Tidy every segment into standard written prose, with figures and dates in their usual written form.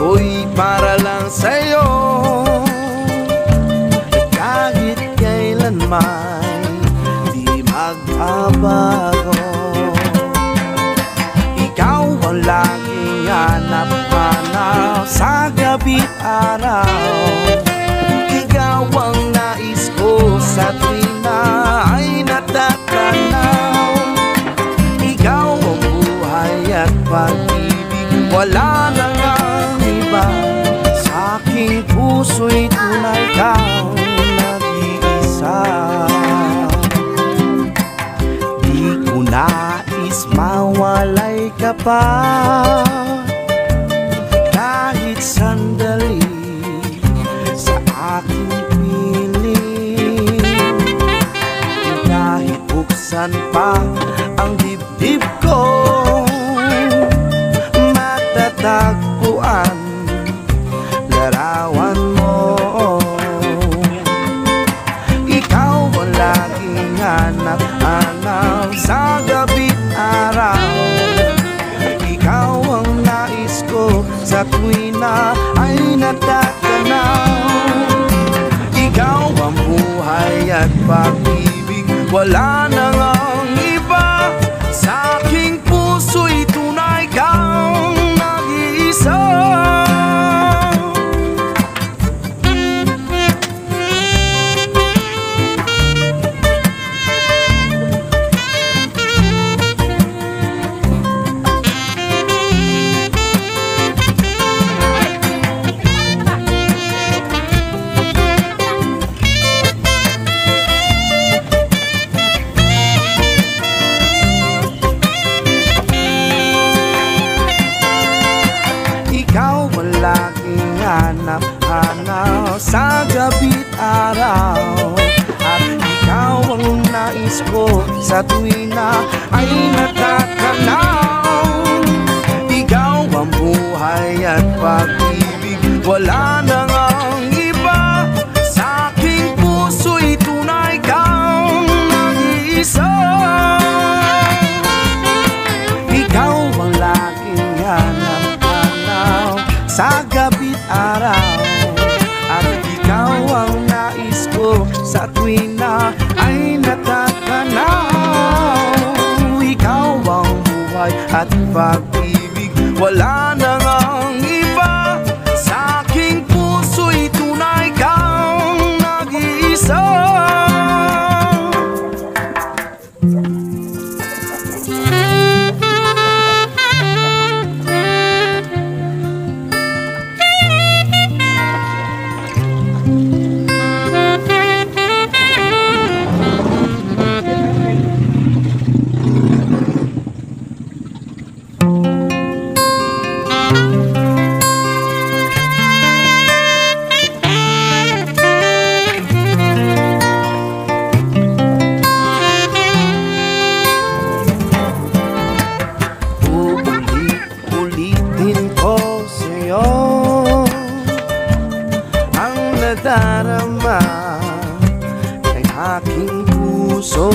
ko'y para lang sa'yo. Kahit kailanman di magbabago. Ikaw ang laging hanap-hanap sa gabi't araw. Ikaw ang nais ko sa tuwing na ay natatanaw. Ikaw ang buhay at pag-ibig, wala na ngang iba. Sa aking puso'y tunay kang nag-iisa. Di ko nais mawalay ka pa kahit sandali sa aking piling. Kahit buksan pa ang dibdib ko, matatagpuan larawan mo. Ikaw ang laging hanap-hanap sa gabi't araw. Ikaw ang nais ko sa tuwing na ay natatanaw. Ikaw ang buhay at pag-ibig, wala na ngang iba. Sa aking puso'y tunay kang nag-iisa. Ikaw ang laging hanap-hanap sa gabi't araw. At ikaw ang nais ko sa tuwing na ay natatanaw. Ikaw ang buhay at pag-ibig, wala na ngang iba. Sa aking puso'y tunay kang nag-iisa. Ikaw ang laging hanap-hanap sa gabi't araw. At ikaw ang nais ko sa tuwing na ay natatanaw. Ikaw ang buhay at pag-ibig, wala na ngang iba. Sa aking puso'y tunay kang nag-iisa. Uulit-ulitin ko sa'yo ang nadarama ng aking puso.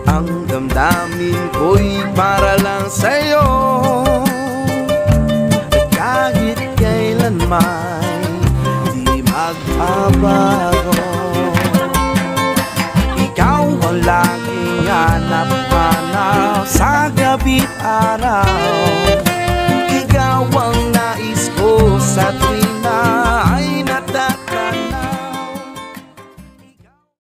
Ang damdamin ko'y para lang sa'yo. Kahit kailanman di magbabago. Ikaw ang laging hanap-hanap sa gabi't araw.